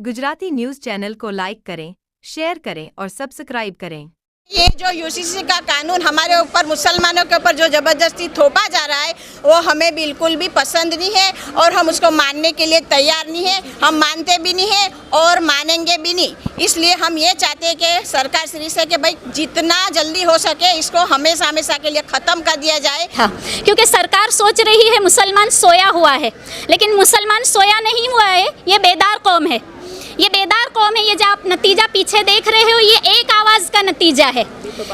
Gujarati news channel को like करें, share करें और सब्सक्राइब करें। ये जो यूसीसी का कानून हमारे ऊपर मुसलमानों के ऊपर जो ज़बरदस्ती थोपा जा रहा है वो हमें बिल्कुल भी पसंद नहीं है और हम उसको मानने के लिए तैयार नहीं है। हम मानते भी नहीं है और मानेंगे भी नहीं। इसलिए हम ये चाहते हैं कि सरकार श्री से कि भाई जितना जल्दी हो सके इसको हमेशा हमेशा के लिए ख़त्म कर दिया जाए। हाँ, क्योंकि सरकार सोच रही है मुसलमान सोया हुआ है, लेकिन मुसलमान सोया नहीं हुआ है। ये बेदार कौम है, ये बेदार कौम है। ये जो आप नतीजा पीछे देख रहे हो ये एक आवाज़ का नतीजा है,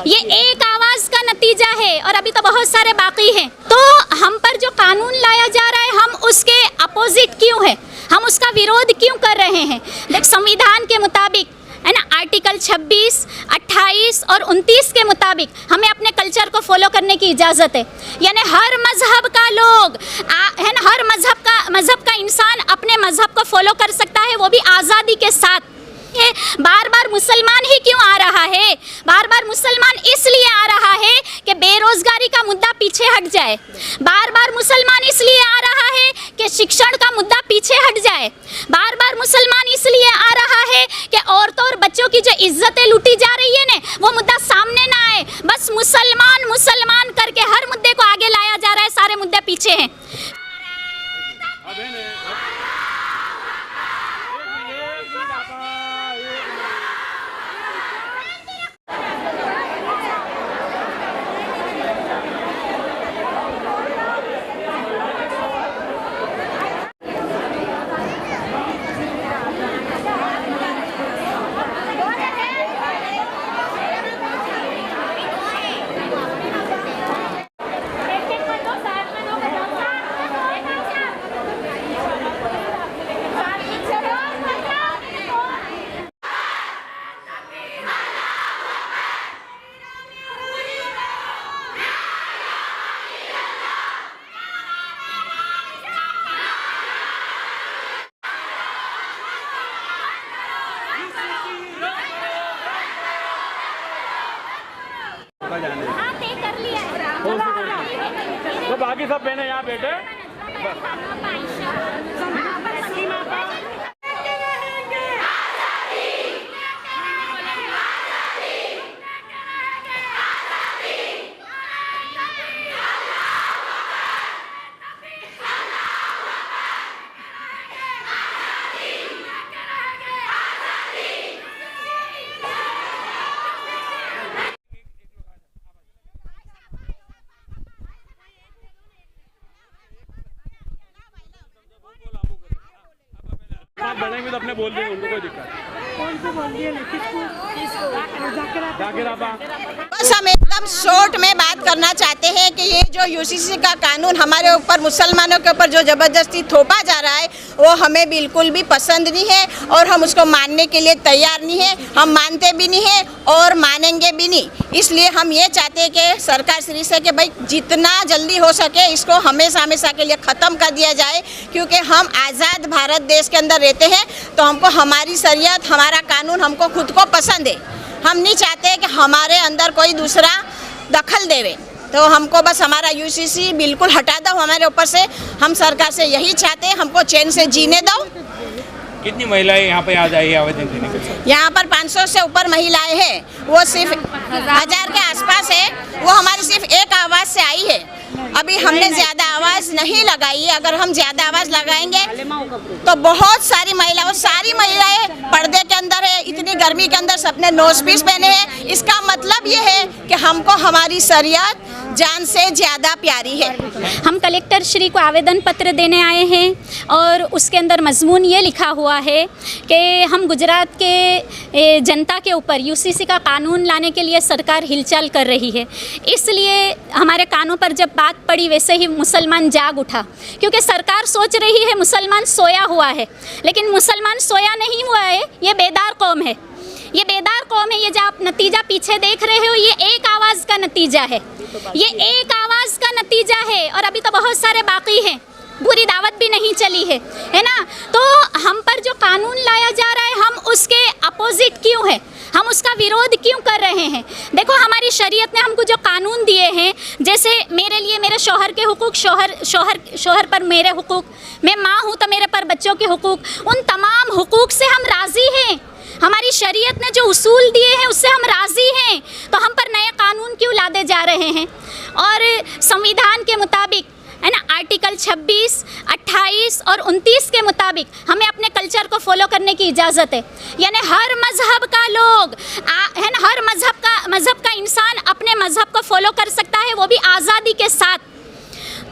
ये एक आवाज़ का नतीजा है और अभी तो बहुत सारे बाकी हैं। तो हम पर जो कानून लाया जा रहा है हम उसके अपोजिट क्यों है, हम उसका विरोध क्यों कर रहे हैं। देख, संविधान के मुताबिक है ना, आर्टिकल 26, 28 और 29 के मुताबिक हमें अपने कल्चर को फॉलो करने की इजाज़त है। यानी हर मजहब का लोग है ना, हर मजहब का इंसान अपने मजहब को फॉलो कर सकता है, वो भी आज़ादी के साथ। बार बार मुसलमान ही क्यों आ रहा है, बार बार मुसलमान इसलिए आ रहा है कि बेरोजगारी का मुद्दा पीछे हट जाए। बार बार मुसलमान इसलिए आ रहा है कि शिक्षण का मुद्दा पीछे हट जाए। बार बार मुसलमान इसलिए आ रहा है कि औरतों और बच्चों की जो इज्जतें लूटी जा रही है ना, वो मुद्दा सामने ना आए। बस मुसलमान मुसलमान करके हर मुद्दे को आगे लाया जा रहा है, सारे मुद्दे पीछे हैं। हाँ, तय कर लिया है। तो बाकी सब बहने यहाँ बैठे। बढ़ेंगे तो अपने बोल देंगे, उनको कोई दिक्कत बस हम एकदम शॉर्ट में बात करना चाहते हैं कि ये जो यूसीसी का कानून हमारे ऊपर मुसलमानों के ऊपर जो ज़बरदस्ती थोपा जा रहा है वो हमें बिल्कुल भी पसंद नहीं है और हम उसको मानने के लिए तैयार नहीं है। हम मानते भी नहीं है और मानेंगे भी नहीं। इसलिए हम ये चाहते हैं कि सरकार श्री से कि भाई जितना जल्दी हो सके इसको हमेशा हमेशा के लिए ख़त्म कर दिया जाए। क्योंकि हम आज़ाद भारत देश के अंदर रहते हैं तो हमको हमारी शरीयत, हमारा कानून हमको खुद को पसंद है। हम नहीं चाहते कि हमारे अंदर कोई दूसरा दखल देवे। तो हमको बस हमारा यूसीसी बिल्कुल हटा दो हमारे ऊपर से। हम सरकार से यही चाहते हैं, हमको चैन से जीने दो। कितनी महिलाएं यहाँ पे आ जाएगी आवेदन देने के लिए? यहाँ पर 500 से ऊपर महिलाएं हैं, वो सिर्फ 1000 के आसपास है। वो हमारी सिर्फ एक आवाज़ से आई है। अभी हमने ज़्यादा आवाज़ नहीं लगाई है। अगर हम ज़्यादा आवाज़ लगाएंगे तो बहुत सारी महिलाएं पर्दे के अंदर है। इतनी गर्मी के अंदर सबने नोज पीस पहने हैं। इसका मतलब ये है कि हमको हमारी शरीयत जान से ज़्यादा प्यारी है। हम कलेक्टर श्री को आवेदन पत्र देने आए हैं और उसके अंदर मजमून ये लिखा हुआ है कि हम गुजरात के जनता के ऊपर यूसीसी का कानून लाने के लिए सरकार हिलचाल कर रही है। इसलिए हमारे कानों पर जब बात पड़ी वैसे ही मुसलमान जाग उठा, क्योंकि सरकार सोच रही है मुसलमान सोया हुआ है, लेकिन मुसलमान सोया नहीं हुआ है। ये बेदार कौम है, ये बेदार कौम है। ये जो आप नतीजा पीछे देख रहे हो ये एक आवाज़ का नतीजा है, ये एक आवाज़ का नतीजा है और अभी तो बहुत सारे बाकी हैं। बुरी दावत भी नहीं चली है ना। तो हम पर जो कानून लाया जा रहा है हम उसके अपोजिट क्यों है, हम उसका विरोध क्यों कर रहे हैं। देखो, हमारी शरीयत ने हमको जो कानून दिए हैं, जैसे मेरे लिए मेरे शौहर के हुकूक, शौहर पर मेरे हुकूक, मैं माँ हूँ तो मेरे पर बच्चों के हुकूक, उन तमाम हुकूक से हम हमारी शरीयत ने जो उसूल दिए हैं उससे हम राज़ी हैं, तो हम पर नए कानून क्यों लादे जा रहे हैं। और संविधान के मुताबिक है ना, आर्टिकल 26, 28 और 29 के मुताबिक हमें अपने कल्चर को फॉलो करने की इजाज़त है। यानी हर मज़हब का लोग है ना, हर मज़हब का इंसान अपने मज़हब को फॉलो कर सकता है, वो भी आज़ादी के साथ।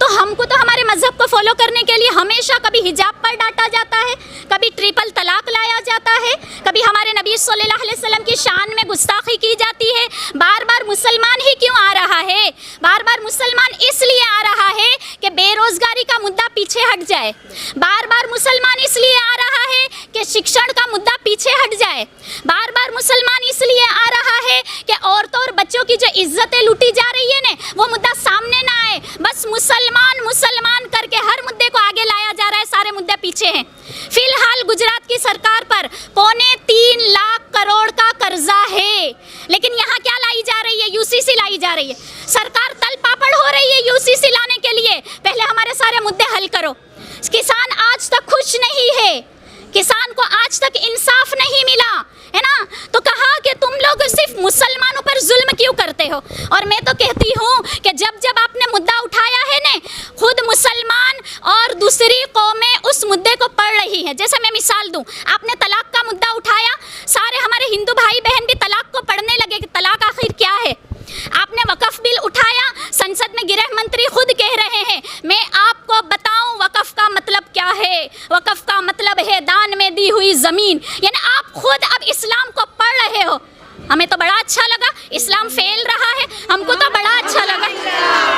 तो हमको तो हमारे मज़हब को फॉलो करने के लिए हमेशा कभी हिजाब पर डांटा जाता है, कभी ट्रिपल तलाक लाया जाता है, कभी हमारे नबी सल्लल्लाहु अलैहि वसल्लम की शान में गुस्ताखी की जाती है। बार बार मुसलमान ही क्यों आ रहा है? बार बार मुसलमान इसलिए आ रहा है कि बेरोज़गारी का मुद्दा पीछे हट जाए। बार बार मुसलमान इसलिए आ रहा है कि शिक्षण का मुद्दा पीछे हट जाए। बार बार मुसलमान इसलिए आ रहा है कि औरतों और बच्चों की जो इज्जतें लूटी जा रही है ना, वो मुद्दा सामने ना आए। बस मुसलमान करके हर मुद्दे को आगे लाया जा रहा है, सारे मुद्दे पीछे हैं। फिलहाल गुजरात की सरकार पर 2.25 लाख करोड़ का कर्जा है, लेकिन यहाँ क्या लाई जा रही है? यूसीसी लाई जा रही है। सरकार तल पापड़ हो रही है यूसीसी लाने के लिए। पहले हमारे सारे मुद्दे हल करो। किसान आज तक खुश नहीं है, किसान को आज तक इंसाफ नहीं मिला है ना। तो कहा कि तुम लोग सिर्फ मुसलमानों पर जुल्म क्यों करते हो। और मैं तो कहती हूँ कि जब जब आपने मुद्दा उठाया है ने, खुद मुसलमान और दूसरी कौमें उस मुद्दे को पढ़ रही हैं। जैसे मैं मिसाल दूँ, आपने तलाक का मुद्दा उठाया, सारे हमारे हिंदू भाई बहन भी तलाक को पढ़ने लगे कि तलाक आखिर क्या है। आपने वक़फ़ बिल उठाया, संसद में गृह मंत्री खुद कह रहे हैं, मैं आपको बताऊं वक़फ़ का मतलब क्या है। वक़फ़ का मतलब है दान में दी हुई ज़मीन। यानी आप खुद अब इस्लाम को पढ़ रहे हो। हमें तो बड़ा अच्छा लगा, इस्लाम फैल रहा है, हमको तो बड़ा अच्छा लगा,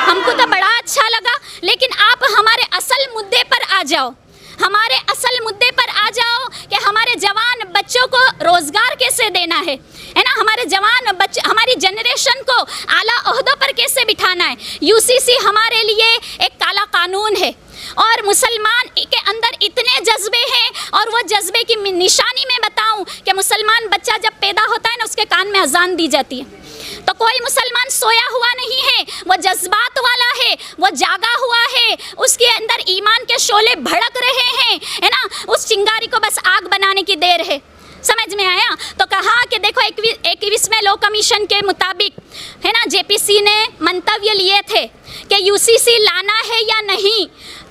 हमको तो बड़ा अच्छा लगा। लेकिन आप हमारे असल मुद्दे पर आ जाओ, हमारे असल मुद्दे पर आ जाओ कि हमारे जवान बच्चों को रोज़गार कैसे देना है ना। हमारे जवान बच्चे, हमारी जनरेशन को आला ओहदों पर कैसे बिठाना है। यूसीसी हमारे लिए एक काला कानून है और मुसलमान के अंदर इतने जज्बे हैं। और वो जज्बे की निशानी में बताऊं कि मुसलमान बच्चा जब पैदा होता है ना, उसके कान में अजान दी जाती है। तो कोई मुसलमान सोया हुआ नहीं है, वो जज्बात वाला है, वो जागा हुआ है, उसके अंदर ईमान के शोले भड़क रहे हैं है ना। उस चिंगारी को बस आग बनाने की देर है। समझ में आया? तो कहा कि देखो 21वें लॉ कमीशन के मुताबिक है ना, जेपीसी ने मंतव्य लिए थे कि यूसीसी लाना है या नहीं।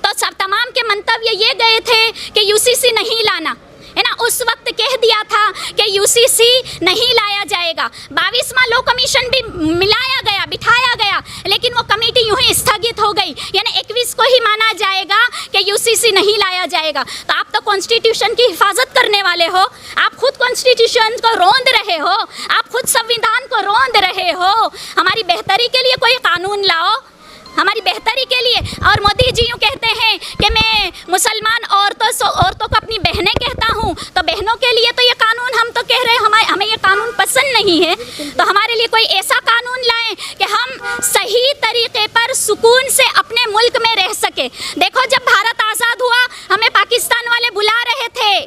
तो सब तमाम के मंतव्य ये गए थे कि यूसीसी नहीं लाना है ना। उस वक्त कह दिया था कि यूसीसी नहीं लाया जाएगा। 22वां लॉ कमीशन भी मिलाया गया, बिठाया गया, लेकिन वो कमेटी यूं ही स्थगित हो गई। यानी 21 को ही माना जाएगा कि यूसीसी नहीं लाया जाएगा। तो आप तो कॉन्स्टिट्यूशन की हिफाजत करने वाले हो, आप खुद कॉन्स्टिट्यूशन को रोंद रहे हो, आप खुद संविधान को रोंद रहे हो। हमारी बेहतरी के लिए कोई कानून लाओ, हमारी बेहतरी के लिए। और मोदी जी यूँ कहते हैं कि मैं मुसलमान औरतों को अपनी बहनें कहता हूँ, तो बहनों के लिए तो ये कानून हम तो कह रहे हैं हमें ये कानून पसंद नहीं है। तो हमारे लिए कोई ऐसा कानून लाएं कि हम सही तरीके पर सुकून से अपने मुल्क में रह सके। देखो, जब भारत आज़ाद हुआ हमें पाकिस्तान वाले बुला रहे थे,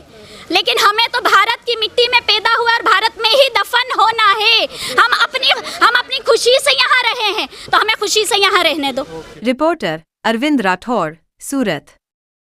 लेकिन हमें तो भारत की मिट्टी में पैदा हुआ और भारत में ही दफन होना है। हम अपनी खुशी से यहाँ रहे हैं, तो हमें खुशी से यहाँ रहने दो। रिपोर्टर अरविंद राठौड़, सूरत।